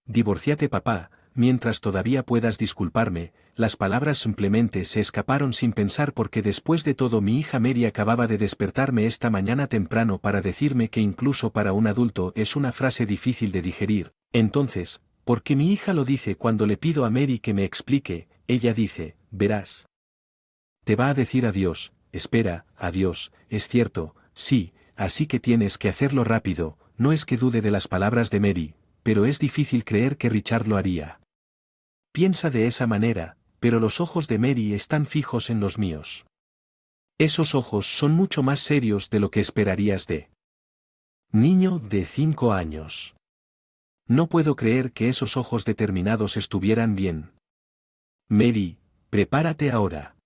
Divórciate papá, mientras todavía puedas disculparme. Las palabras simplemente se escaparon sin pensar porque después de todo mi hija Mary acababa de despertarme esta mañana temprano para decirme que incluso para un adulto es una frase difícil de digerir. Entonces, ¿por qué mi hija lo dice cuando le pido a Mary que me explique? Ella dice, verás. Te va a decir adiós, espera, adiós, es cierto, sí, así que tienes que hacerlo rápido. No es que dude de las palabras de Mary, pero es difícil creer que Richard lo haría. Piensa de esa manera, pero los ojos de Mary están fijos en los míos. Esos ojos son mucho más serios de lo que esperarías de niño de 5 años. No puedo creer que esos ojos determinados estuvieran bien. Mary, prepárate ahora.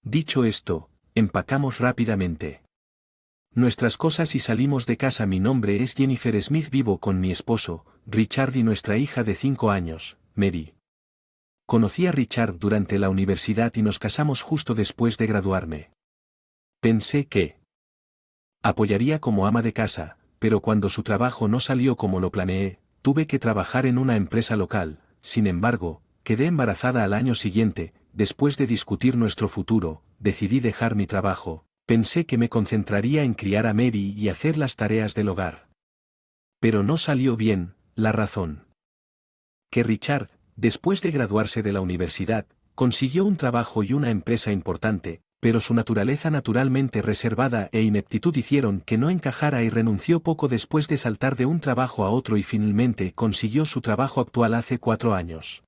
Dicho esto, empacamos rápidamente nuestras cosas y salimos de casa. Mi nombre es Jennifer Smith, vivo con mi esposo, Richard, y nuestra hija de 5 años, Mary. Conocí a Richard durante la universidad y nos casamos justo después de graduarme. Pensé que apoyaría como ama de casa, pero cuando su trabajo no salió como lo planeé, tuve que trabajar en una empresa local. Sin embargo, quedé embarazada al año siguiente. Después de discutir nuestro futuro, decidí dejar mi trabajo. Pensé que me concentraría en criar a Mary y hacer las tareas del hogar. Pero no salió bien. La razón: que Richard, después de graduarse de la universidad, consiguió un trabajo y una empresa importante, pero su naturaleza naturalmente reservada e ineptitud hicieron que no encajara y renunció poco después de saltar de un trabajo a otro y finalmente consiguió su trabajo actual hace 4 años.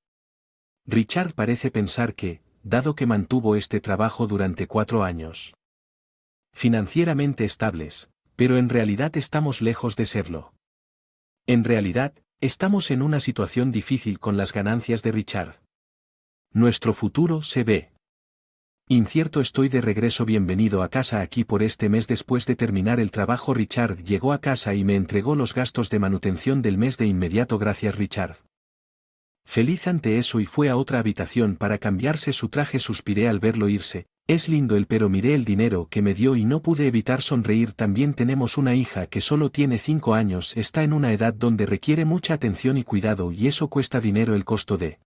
Richard parece pensar que, dado que mantuvo este trabajo durante 4 años, financieramente estables, pero en realidad estamos lejos de serlo. En realidad, estamos en una situación difícil con las ganancias de Richard. Nuestro futuro se ve incierto. Estoy de regreso. Bienvenido a casa aquí por este mes. Después de terminar el trabajo, Richard llegó a casa y me entregó los gastos de manutención del mes de inmediato. Gracias, Richard. Feliz ante eso, y fue a otra habitación para cambiarse su traje. Suspiré al verlo irse. Es lindo él, pero miré el dinero que me dio y no pude evitar sonreír. También tenemos una hija que solo tiene 5 años. Está en una edad donde requiere mucha atención y cuidado y eso cuesta dinero. El costo de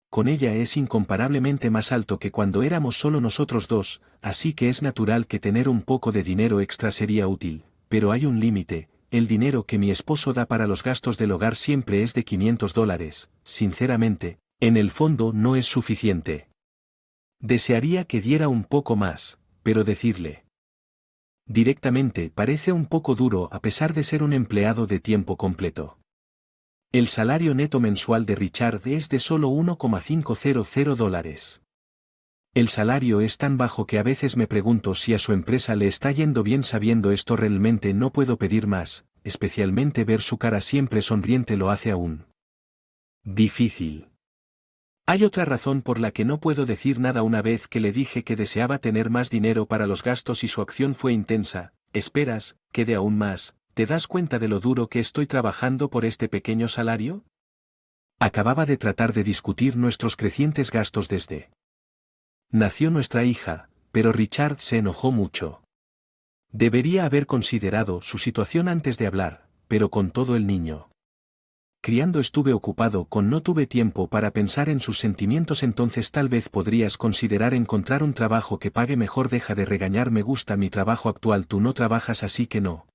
con ella es incomparablemente más alto que cuando éramos solo nosotros dos, así que es natural que tener un poco de dinero extra sería útil, pero hay un límite. El dinero que mi esposo da para los gastos del hogar siempre es de $500. Sinceramente, en el fondo no es suficiente. Desearía que diera un poco más, pero decirle directamente parece un poco duro a pesar de ser un empleado de tiempo completo. El salario neto mensual de Richard es de solo $1,500. El salario es tan bajo que a veces me pregunto si a su empresa le está yendo bien. Sabiendo esto, realmente no puedo pedir más, especialmente ver su cara siempre sonriente lo hace aún difícil. Hay otra razón por la que no puedo decir nada. Una vez que le dije que deseaba tener más dinero para los gastos y su acción fue intensa. ¿Esperas que dé aún más? ¿Te das cuenta de lo duro que estoy trabajando por este pequeño salario? Acababa de tratar de discutir nuestros crecientes gastos desde nació nuestra hija, pero Richard se enojó mucho. Debería haber considerado su situación antes de hablar, pero con todo el niño criando estuve ocupado con no tuve tiempo para pensar en sus sentimientos. Entonces tal vez podrías considerar encontrar un trabajo que pague mejor. Deja de regañar. Me gusta mi trabajo actual. Tú no trabajas, así que no.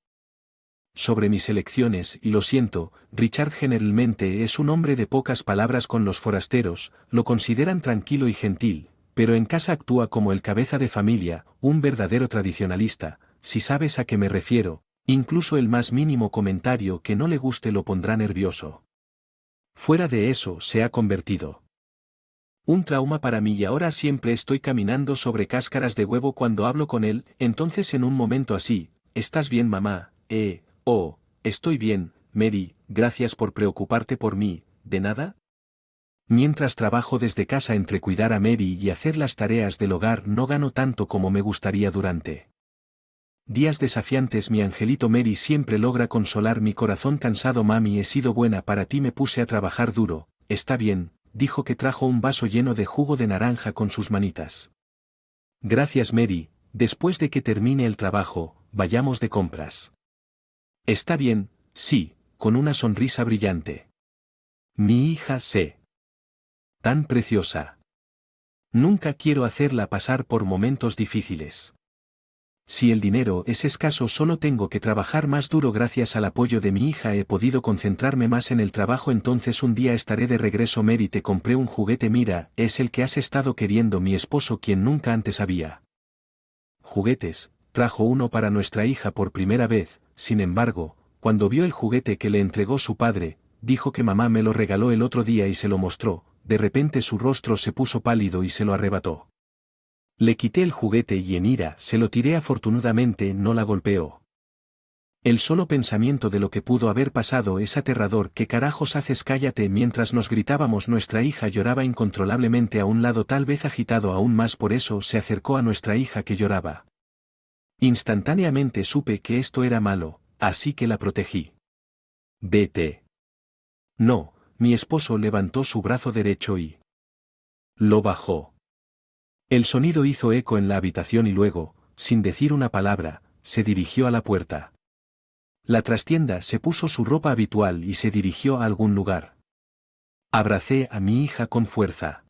Sobre mis elecciones, y lo siento, Richard generalmente es un hombre de pocas palabras con los forasteros, lo consideran tranquilo y gentil, pero en casa actúa como el cabeza de familia, un verdadero tradicionalista, si sabes a qué me refiero. Incluso el más mínimo comentario que no le guste lo pondrá nervioso. Fuera de eso, se ha convertido un trauma para mí y ahora siempre estoy caminando sobre cáscaras de huevo cuando hablo con él. Entonces en un momento así, ¿estás bien, mamá? Oh, estoy bien, Mary, gracias por preocuparte por mí. ¿De nada? Mientras trabajo desde casa entre cuidar a Mary y hacer las tareas del hogar, no gano tanto como me gustaría durante días desafiantes. Mi angelito Mary siempre logra consolar mi corazón cansado. Mami, he sido buena para ti. Me puse a trabajar duro. Está bien, dijo que trajo un vaso lleno de jugo de naranja con sus manitas. Gracias, Mary. Después de que termine el trabajo, vayamos de compras. Está bien, sí, con una sonrisa brillante. Mi hija sé. Tan preciosa. Nunca quiero hacerla pasar por momentos difíciles. Si el dinero es escaso, solo tengo que trabajar más duro. Gracias al apoyo de mi hija he podido concentrarme más en el trabajo. Entonces un día estaré de regreso. Mary, te compré un juguete. Mira, es el que has estado queriendo. Mi esposo, quien nunca antes había juguetes, trajo uno para nuestra hija por primera vez. Sin embargo, cuando vio el juguete que le entregó su padre, dijo que mamá me lo regaló el otro día y se lo mostró. De repente su rostro se puso pálido y se lo arrebató. Le quité el juguete y en ira se lo tiré. Afortunadamente no la golpeó. El solo pensamiento de lo que pudo haber pasado es aterrador. ¿Qué carajos haces? Cállate. Mientras nos gritábamos, nuestra hija lloraba incontrolablemente a un lado, tal vez agitado aún más. Por eso se acercó a nuestra hija que lloraba. Instantáneamente supe que esto era malo, así que la protegí. Vete. No, mi esposo levantó su brazo derecho y lo bajó. El sonido hizo eco en la habitación y luego, sin decir una palabra, se dirigió a la puerta. La trastienda se puso su ropa habitual y se dirigió a algún lugar. Abracé a mi hija con fuerza.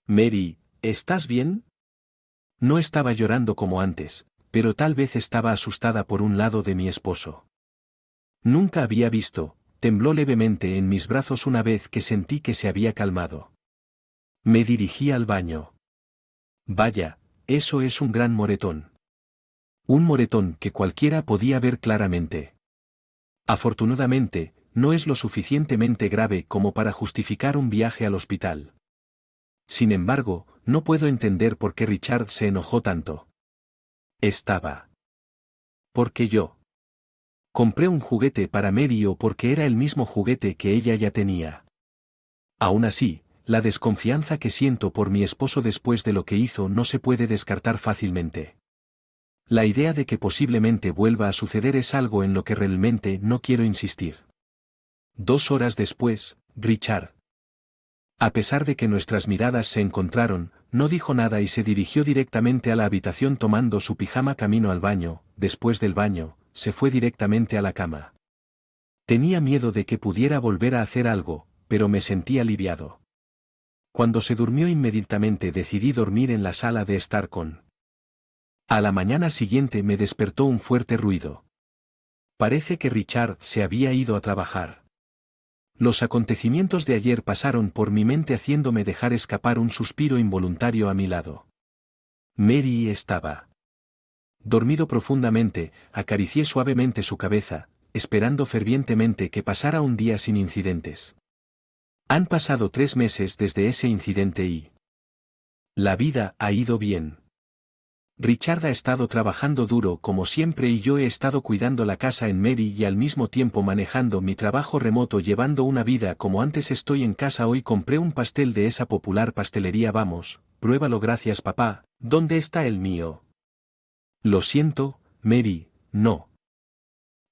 Mary, ¿estás bien? No estaba llorando como antes, pero tal vez estaba asustada por un lado de mi esposo. Nunca había visto, tembló levemente en mis brazos una vez que sentí que se había calmado. Me dirigí al baño. Vaya, eso es un gran moretón. Un moretón que cualquiera podía ver claramente. Afortunadamente, no es lo suficientemente grave como para justificar un viaje al hospital. Sin embargo, no puedo entender por qué Richard se enojó tanto. Estaba. Porque yo compré un juguete para Mary o porque era el mismo juguete que ella ya tenía. Aún así, la desconfianza que siento por mi esposo después de lo que hizo no se puede descartar fácilmente. La idea de que posiblemente vuelva a suceder es algo en lo que realmente no quiero insistir. 2 horas después, Richard. A pesar de que nuestras miradas se encontraron, no dijo nada y se dirigió directamente a la habitación tomando su pijama camino al baño. Después del baño, se fue directamente a la cama. Tenía miedo de que pudiera volver a hacer algo, pero me sentí aliviado. Cuando se durmió inmediatamente decidí dormir en la sala de estar con. A la mañana siguiente me despertó un fuerte ruido. Parece que Richard se había ido a trabajar. Los acontecimientos de ayer pasaron por mi mente haciéndome dejar escapar un suspiro involuntario a mi lado. Mary estaba dormido profundamente. Acaricié suavemente su cabeza, esperando fervientemente que pasara un día sin incidentes. Han pasado 3 meses desde ese incidente y la vida ha ido bien. Richard ha estado trabajando duro como siempre y yo he estado cuidando la casa en Mary y al mismo tiempo manejando mi trabajo remoto, llevando una vida como antes. Estoy en casa. Hoy compré un pastel de esa popular pastelería. Vamos, pruébalo. Gracias, papá. ¿Dónde está el mío? Lo siento, Mary, no.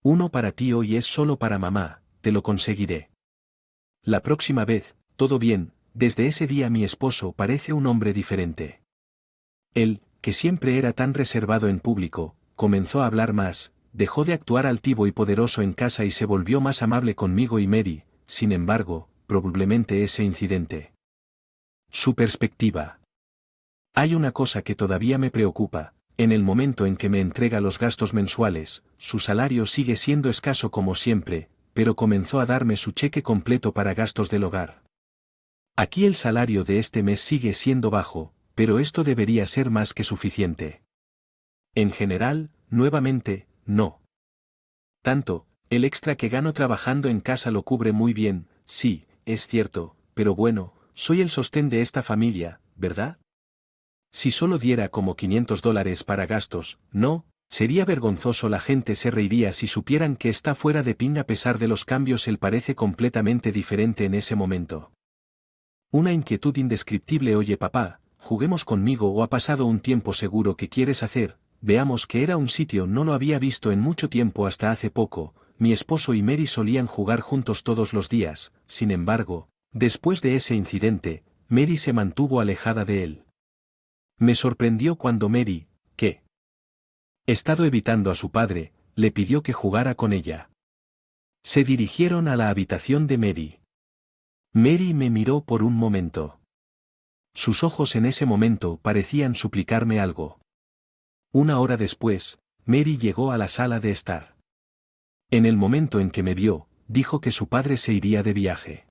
Uno para ti hoy es solo para mamá, te lo conseguiré. La próxima vez, todo bien. Desde ese día mi esposo parece un hombre diferente. Él, que siempre era tan reservado en público, comenzó a hablar más, dejó de actuar altivo y poderoso en casa y se volvió más amable conmigo y Mary. Sin embargo, probablemente ese incidente. Su perspectiva. Hay una cosa que todavía me preocupa. En el momento en que me entrega los gastos mensuales, su salario sigue siendo escaso como siempre, pero comenzó a darme su cheque completo para gastos del hogar. Aquí el salario de este mes sigue siendo bajo, pero esto debería ser más que suficiente. En general, nuevamente, no. Tanto, el extra que gano trabajando en casa lo cubre muy bien. Sí, es cierto, pero bueno, soy el sostén de esta familia, ¿verdad? Si solo diera como $500 para gastos, no, sería vergonzoso. La gente se reiría si supieran que está fuera de pin. A pesar de los cambios, él parece completamente diferente en ese momento. Una inquietud indescriptible. Oye, papá, ¿juguemos conmigo o ha pasado un tiempo? Seguro que quieres hacer. Veamos que era un sitio. No lo había visto en mucho tiempo hasta hace poco. Mi esposo y Mary solían jugar juntos todos los días. Sin embargo, después de ese incidente, Mary se mantuvo alejada de él. Me sorprendió cuando Mary, que estado evitando a su padre, le pidió que jugara con ella. Se dirigieron a la habitación de Mary. Mary me miró por un momento. Sus ojos en ese momento parecían suplicarme algo. Una hora después, Mary llegó a la sala de estar. En el momento en que me vio, dijo que su padre se iría de viaje.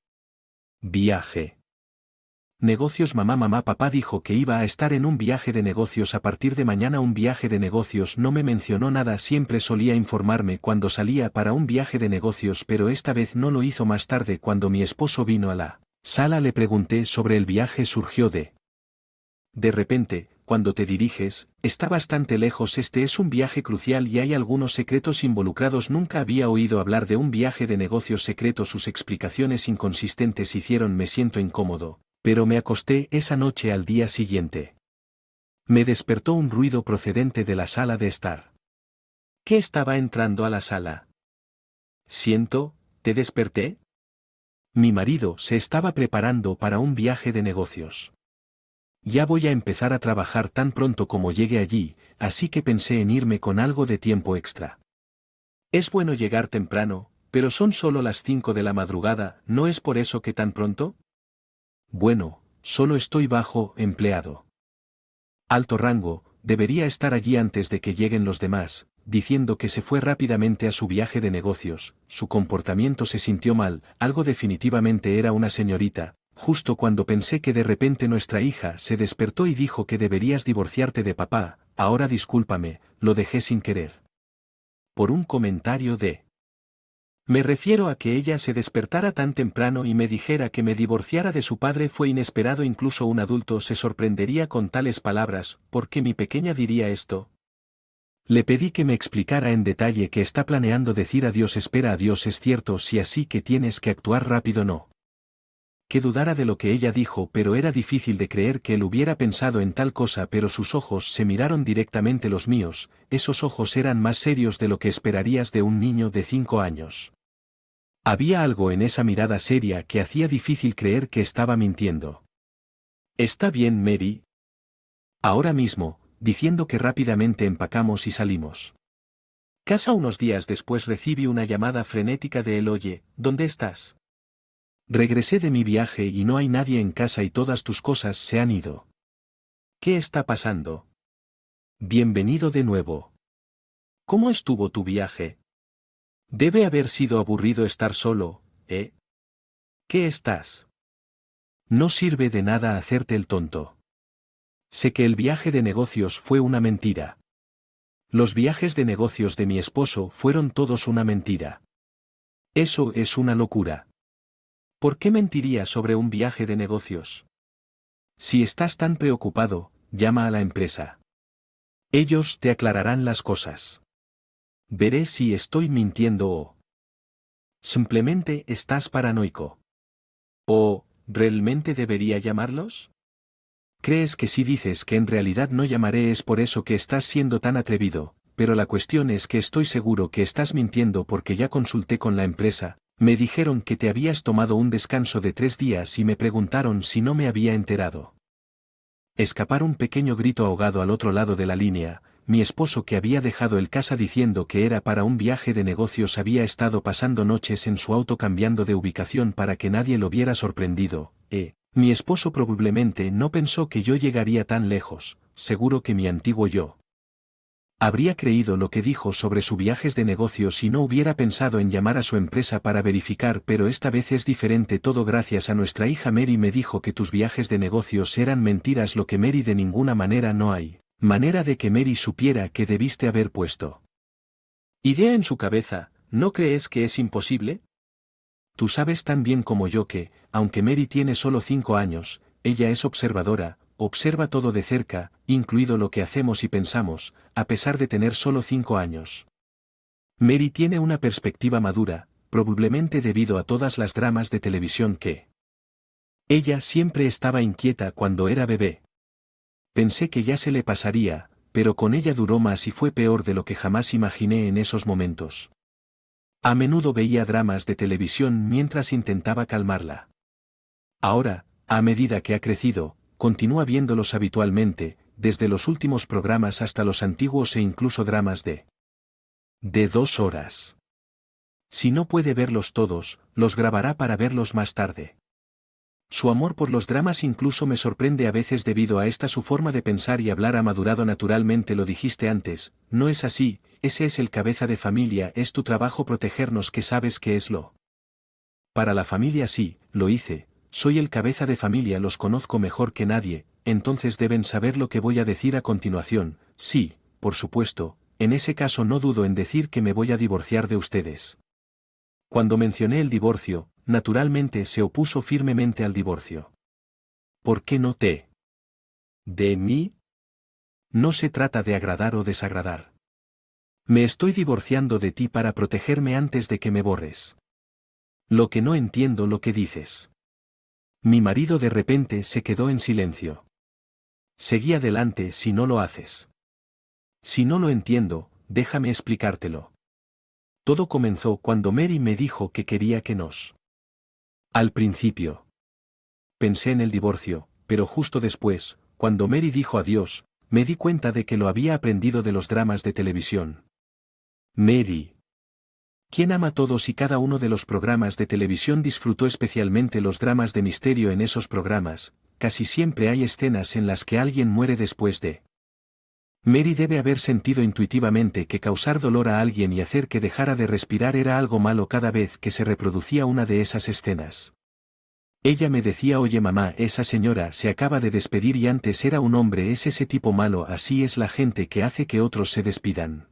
¿Viaje? Negocios. Mamá, papá dijo que iba a estar en un viaje de negocios a partir de mañana. Un viaje de negocios. No me mencionó nada. Siempre solía informarme cuando salía para un viaje de negocios, pero esta vez no lo hizo. Más tarde, cuando mi esposo vino a la sala, le pregunté sobre el viaje. Surgió de repente, cuando te diriges, está bastante lejos. Este es un viaje crucial y hay algunos secretos involucrados. Nunca había oído hablar de un viaje de negocios secreto. Sus explicaciones inconsistentes hicieron me siento incómodo, pero me acosté esa noche. Al día siguiente me despertó un ruido procedente de la sala de estar. ¿Qué estaba entrando a la sala? ¿Te desperté? Mi marido se estaba preparando para un viaje de negocios. Ya voy a empezar a trabajar tan pronto como llegue allí, así que pensé en irme con algo de tiempo extra. Es bueno llegar temprano, pero son solo las 5 de la madrugada. ¿No es por eso que tan pronto? Bueno, solo estoy bajo empleado. Alto rango, debería estar allí antes de que lleguen los demás, diciendo que se fue rápidamente a su viaje de negocios. Su comportamiento se sintió mal, algo definitivamente era una señorita. Justo cuando pensé que de repente nuestra hija se despertó y dijo que deberías divorciarte de papá. Ahora discúlpame, lo dejé sin querer. Por un comentario de... Me refiero a que ella se despertara tan temprano y me dijera que me divorciara de su padre fue inesperado. Incluso un adulto se sorprendería con tales palabras. ¿Por qué mi pequeña diría esto? Le pedí que me explicara en detalle qué está planeando decir adiós. Espera, adiós, es cierto, si así que tienes que actuar rápido. No que dudara de lo que ella dijo, pero era difícil de creer que él hubiera pensado en tal cosa. Pero sus ojos se miraron directamente los míos. Esos ojos eran más serios de lo que esperarías de un niño de 5 años. Había algo en esa mirada seria que hacía difícil creer que estaba mintiendo. ¿Está bien, Mary? Ahora mismo, diciendo que rápidamente empacamos y salimos. Casa. Unos días después recibí una llamada frenética de él. Oye, ¿dónde estás? Regresé de mi viaje y no hay nadie en casa y todas tus cosas se han ido. ¿Qué está pasando? Bienvenido de nuevo. ¿Cómo estuvo tu viaje? Debe haber sido aburrido estar solo, ¿eh? ¿Qué estás? No sirve de nada hacerte el tonto. Sé que el viaje de negocios fue una mentira. Los viajes de negocios de mi esposo fueron todos una mentira. Eso es una locura. ¿Por qué mentiría sobre un viaje de negocios? Si estás tan preocupado, llama a la empresa. Ellos te aclararán las cosas. Veré si estoy mintiendo o simplemente estás paranoico. ¿O realmente debería llamarlos? ¿Crees que si dices que en realidad no llamaré es por eso que estás siendo tan atrevido? Pero la cuestión es que estoy seguro que estás mintiendo porque ya consulté con la empresa. Me dijeron que te habías tomado un descanso de 3 días y me preguntaron si no me había enterado. Escapar un pequeño grito ahogado al otro lado de la línea. Mi esposo, que había dejado el casa diciendo que era para un viaje de negocios, había estado pasando noches en su auto cambiando de ubicación para que nadie lo viera sorprendido. Mi esposo probablemente no pensó que yo llegaría tan lejos. Seguro que mi antiguo yo habría creído lo que dijo sobre sus viajes de negocios si no hubiera pensado en llamar a su empresa para verificar, pero esta vez es diferente. Todo gracias a nuestra hija Mary. Me dijo que tus viajes de negocios eran mentiras, lo que Mary de ninguna manera. No hay manera de que Mary supiera que debiste haber puesto idea en su cabeza. ¿No crees que es imposible? Tú sabes tan bien como yo que, aunque Mary tiene solo 5 años, ella es observadora. Observa todo de cerca, incluido lo que hacemos y pensamos, a pesar de tener solo 5 años. Mary tiene una perspectiva madura, probablemente debido a todas las dramas de televisión que ella siempre estaba inquieta cuando era bebé. Pensé que ya se le pasaría, pero con ella duró más y fue peor de lo que jamás imaginé en esos momentos. A menudo veía dramas de televisión mientras intentaba calmarla. Ahora, a medida que ha crecido, continúa viéndolos habitualmente, desde los últimos programas hasta los antiguos e incluso dramas de 2 horas. Si no puede verlos todos, los grabará para verlos más tarde. Su amor por los dramas incluso me sorprende a veces debido a esta su forma de pensar y hablar ha madurado naturalmente. Lo dijiste antes, no es así, ese es el cabeza de familia, es tu trabajo protegernos, que sabes que es lo. Para la familia sí, lo hice, soy el cabeza de familia, los conozco mejor que nadie, entonces deben saber lo que voy a decir a continuación, sí, por supuesto, en ese caso no dudo en decir que me voy a divorciar de ustedes. Cuando mencioné el divorcio, naturalmente se opuso firmemente al divorcio. ¿Por qué no te? ¿De mí? No se trata de agradar o desagradar. Me estoy divorciando de ti para protegerme antes de que me borres. Lo que no entiendo lo que dices. Mi marido de repente se quedó en silencio. Seguí adelante si no lo haces. Si no lo entiendo, déjame explicártelo. Todo comenzó cuando Mary me dijo que quería que nos. Al principio. Pensé en el divorcio, pero justo después, cuando Mary dijo adiós, me di cuenta de que lo había aprendido de los dramas de televisión. Mary. Quien ama todos y cada uno de los programas de televisión, disfrutó especialmente los dramas de misterio. En esos programas, casi siempre hay escenas en las que alguien muere después de. Mary debe haber sentido intuitivamente que causar dolor a alguien y hacer que dejara de respirar era algo malo cada vez que se reproducía una de esas escenas. Ella me decía: oye mamá, esa señora se acaba de despedir y antes era un hombre, es ese tipo malo. Así es la gente que hace que otros se despidan.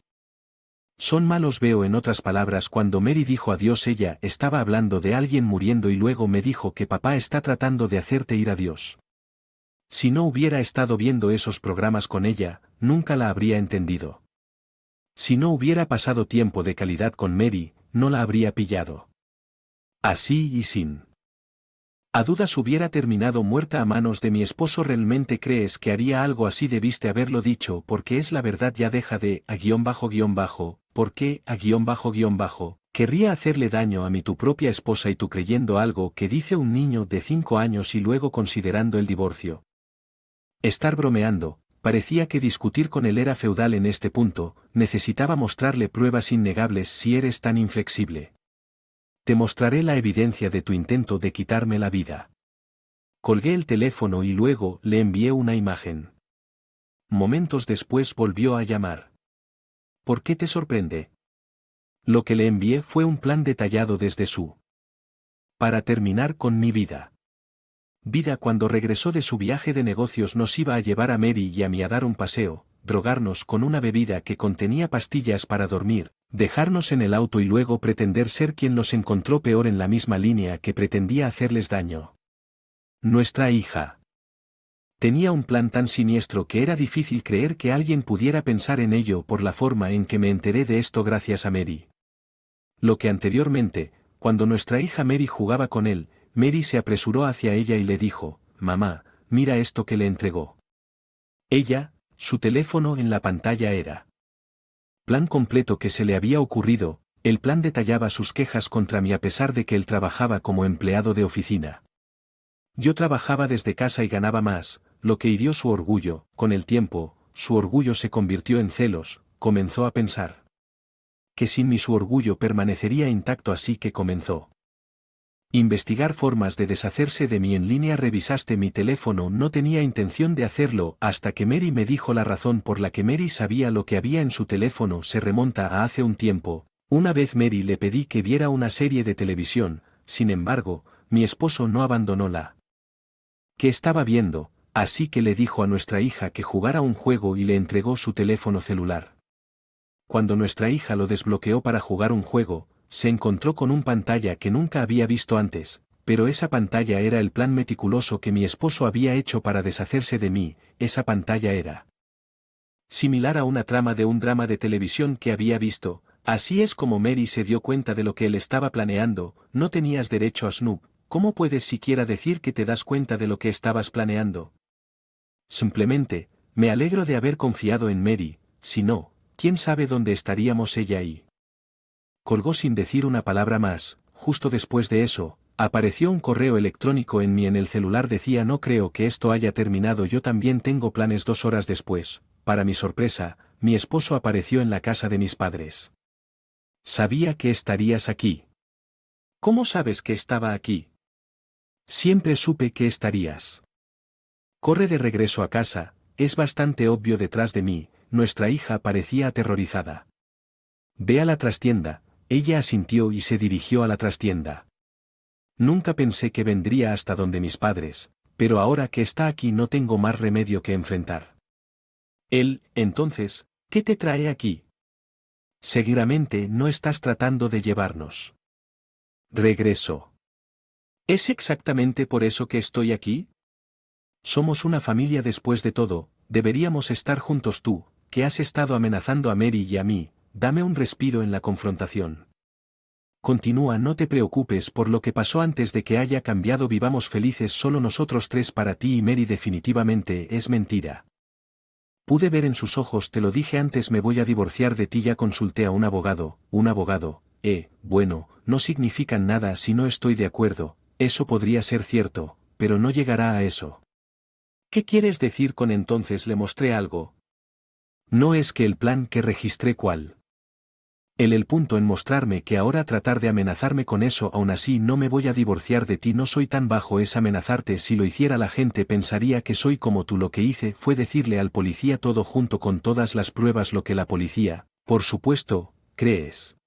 Son malos. Veo. En otras palabras, cuando Mary dijo adiós, ella estaba hablando de alguien muriendo y luego me dijo que papá está tratando de hacerte ir a Dios. Si no hubiera estado viendo esos programas con ella, nunca la habría entendido. Si no hubiera pasado tiempo de calidad con Mary, no la habría pillado. Así y sin. A dudas hubiera terminado muerta a manos de mi esposo. ¿Realmente crees que haría algo así? Debiste haberlo dicho, porque es la verdad. Ya deja de ¿por qué querría hacerle daño a tu propia esposa y tú creyendo algo que dice un niño de 5 años y luego considerando el divorcio? Estar bromeando, parecía que discutir con él era feudal en este punto, necesitaba mostrarle pruebas innegables. Si eres tan inflexible. Te mostraré la evidencia de tu intento de quitarme la vida. Colgué el teléfono y luego le envié una imagen. Momentos después volvió a llamar. ¿Por qué te sorprende? Lo que le envié fue un plan detallado desde su. Para terminar con mi vida. Cuando regresó de su viaje de negocios nos iba a llevar a Mary y a mí a dar un paseo, drogarnos con una bebida que contenía pastillas para dormir, dejarnos en el auto y luego pretender ser quien los encontró, peor en la misma línea que pretendía hacerles daño. Nuestra hija. Tenía un plan tan siniestro que era difícil creer que alguien pudiera pensar en ello por la forma en que me enteré de esto gracias a Mary. Lo que anteriormente, cuando nuestra hija Mary jugaba con él, Mary se apresuró hacia ella y le dijo: mamá, mira esto que le entregó. Ella, su teléfono en la pantalla era. Plan completo que se le había ocurrido. El plan detallaba sus quejas contra mí a pesar de que él trabajaba como empleado de oficina. Yo trabajaba desde casa y ganaba más, lo que hirió su orgullo. Con el tiempo, su orgullo se convirtió en celos, comenzó a pensar. Que sin mí su orgullo permanecería intacto, así que comenzó. Investigar formas de deshacerse de mí en línea. Revisaste mi teléfono. No tenía intención de hacerlo hasta que Mary me dijo la razón por la que Mary sabía lo que había en su teléfono. Se remonta a hace un tiempo. Una vez Mary le pedí que viera una serie de televisión, sin embargo, mi esposo no abandonó la que estaba viendo, así que le dijo a nuestra hija que jugara un juego y le entregó su teléfono celular. Cuando nuestra hija lo desbloqueó para jugar un juego, se encontró con una pantalla que nunca había visto antes, pero esa pantalla era el plan meticuloso que mi esposo había hecho para deshacerse de mí. Esa pantalla era similar a una trama de un drama de televisión que había visto. Así es como Mary se dio cuenta de lo que él estaba planeando. No tenías derecho a Snoop. ¿Cómo puedes siquiera decir que te das cuenta de lo que estabas planeando? Simplemente, me alegro de haber confiado en Mary, si no, ¿quién sabe dónde estaríamos ella y? Colgó sin decir una palabra más. Justo después de eso, apareció un correo electrónico en el celular. Decía: no creo que esto haya terminado, yo también tengo planes. 2 horas después, para mi sorpresa, mi esposo apareció en la casa de mis padres. Sabía que estarías aquí. ¿Cómo sabes que estaba aquí? Siempre supe que estarías. Corre de regreso a casa, es bastante obvio detrás de mí, nuestra hija parecía aterrorizada. Ve a la trastienda, ella asintió y se dirigió a la trastienda. Nunca pensé que vendría hasta donde mis padres, pero ahora que está aquí no tengo más remedio que enfrentar. Él, entonces, ¿qué te trae aquí? Seguramente no estás tratando de llevarnos. Regreso. ¿Es exactamente por eso que estoy aquí? Somos una familia después de todo, deberíamos estar juntos tú, que has estado amenazando a Mary y a mí, dame un respiro en la confrontación. Continúa, no te preocupes por lo que pasó antes de que haya cambiado, vivamos felices solo nosotros tres, para ti y Mary definitivamente es mentira. Pude ver en sus ojos, te lo dije antes, me voy a divorciar de ti, ya consulté a un abogado, bueno, no significan nada si no estoy de acuerdo, eso podría ser cierto, pero no llegará a eso. ¿Qué quieres decir con entonces le mostré algo? No es que el plan que registré cuál. El punto en mostrarme que ahora tratar de amenazarme con eso, aún así no me voy a divorciar de ti, no soy tan bajo, es amenazarte, si lo hiciera la gente pensaría que soy como tú, lo que hice fue decirle al policía todo junto con todas las pruebas, lo que la policía, por supuesto, crees.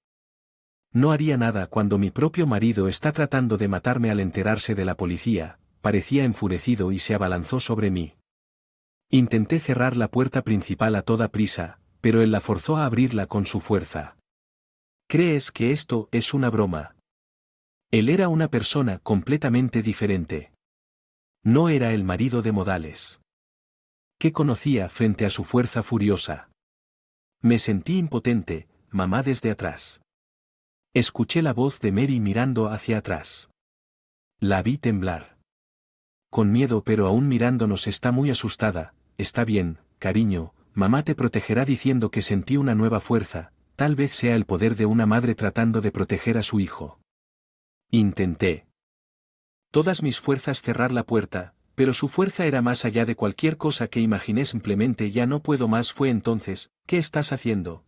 No haría nada cuando mi propio marido está tratando de matarme. Al enterarse de la policía, parecía enfurecido y se abalanzó sobre mí. Intenté cerrar la puerta principal a toda prisa, pero él la forzó a abrirla con su fuerza. ¿Crees que esto es una broma? Él era una persona completamente diferente. No era el marido de modales que conocía frente a su fuerza furiosa. Me sentí impotente, mamá, desde atrás. Escuché la voz de Mary mirando hacia atrás. La vi temblar. Con miedo, pero aún mirándonos, está muy asustada. Está bien, cariño, mamá te protegerá, diciendo que sentí una nueva fuerza. Tal vez sea el poder de una madre tratando de proteger a su hijo. Intenté todas mis fuerzas cerrar la puerta, pero su fuerza era más allá de cualquier cosa que imaginé. Simplemente ya no puedo más. Fue entonces, ¿qué estás haciendo?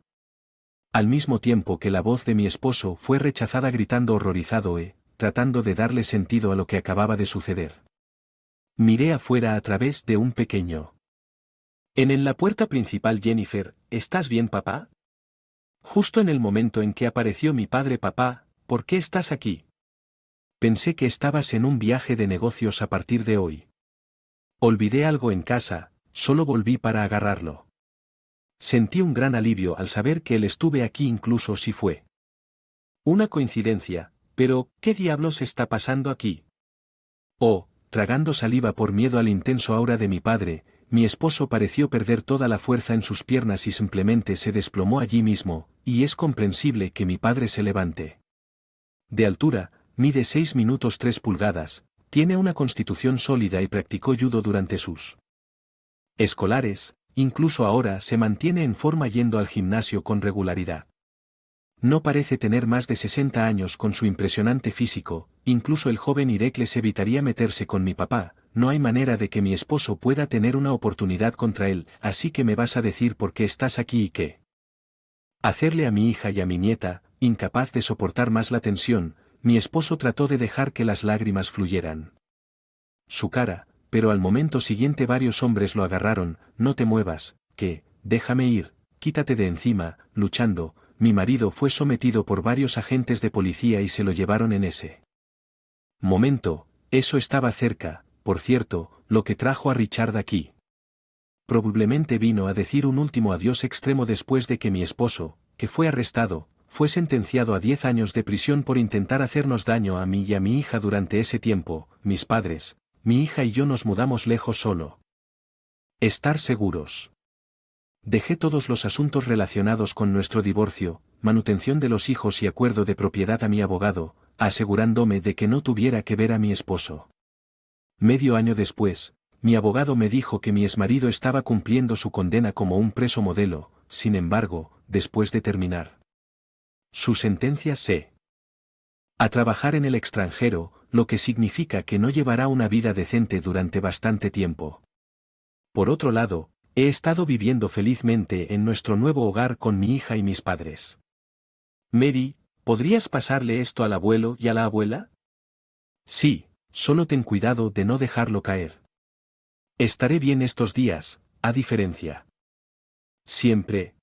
Al mismo tiempo que la voz de mi esposo fue rechazada, gritando horrorizado tratando de darle sentido a lo que acababa de suceder. Miré afuera a través de un pequeño. En la puerta principal, Jennifer, ¿estás bien, papá? Justo en el momento en que apareció mi padre. Papá, ¿por qué estás aquí? Pensé que estabas en un viaje de negocios a partir de hoy. Olvidé algo en casa, solo volví para agarrarlo. Sentí un gran alivio al saber que él estuve aquí, incluso si fue una coincidencia, pero ¿qué diablos está pasando aquí? Oh, tragando saliva por miedo al intenso aura de mi padre, mi esposo pareció perder toda la fuerza en sus piernas y simplemente se desplomó allí mismo, y es comprensible que mi padre se levante. De altura, mide 6 minutos 3 pulgadas, tiene una constitución sólida y practicó judo durante sus escolares, incluso ahora se mantiene en forma yendo al gimnasio con regularidad. No parece tener más de 60 años con su impresionante físico, incluso el joven Irekles evitaría meterse con mi papá, no hay manera de que mi esposo pueda tener una oportunidad contra él, así que me vas a decir por qué estás aquí y qué hacerle a mi hija y a mi nieta. Incapaz de soportar más la tensión, mi esposo trató de dejar que las lágrimas fluyeran su cara, pero al momento siguiente varios hombres lo agarraron. No te muevas, déjame ir, quítate de encima. Luchando, mi marido fue sometido por varios agentes de policía y se lo llevaron en ese momento. Eso estaba cerca, por cierto, lo que trajo a Richard aquí. Probablemente vino a decir un último adiós extremo después de que mi esposo, que fue arrestado, fue sentenciado a 10 años de prisión por intentar hacernos daño a mí y a mi hija. Durante ese tiempo, mis padres, mi hija y yo nos mudamos lejos solo. Estar seguros. Dejé todos los asuntos relacionados con nuestro divorcio, manutención de los hijos y acuerdo de propiedad a mi abogado, asegurándome de que no tuviera que ver a mi esposo. Medio año después, mi abogado me dijo que mi exmarido estaba cumpliendo su condena como un preso modelo. Sin embargo, después de terminar su sentencia a trabajar en el extranjero, lo que significa que no llevará una vida decente durante bastante tiempo. Por otro lado, he estado viviendo felizmente en nuestro nuevo hogar con mi hija y mis padres. Mary, ¿podrías pasarle esto al abuelo y a la abuela? Sí, solo ten cuidado de no dejarlo caer. Estaré bien estos días, a diferencia. Siempre,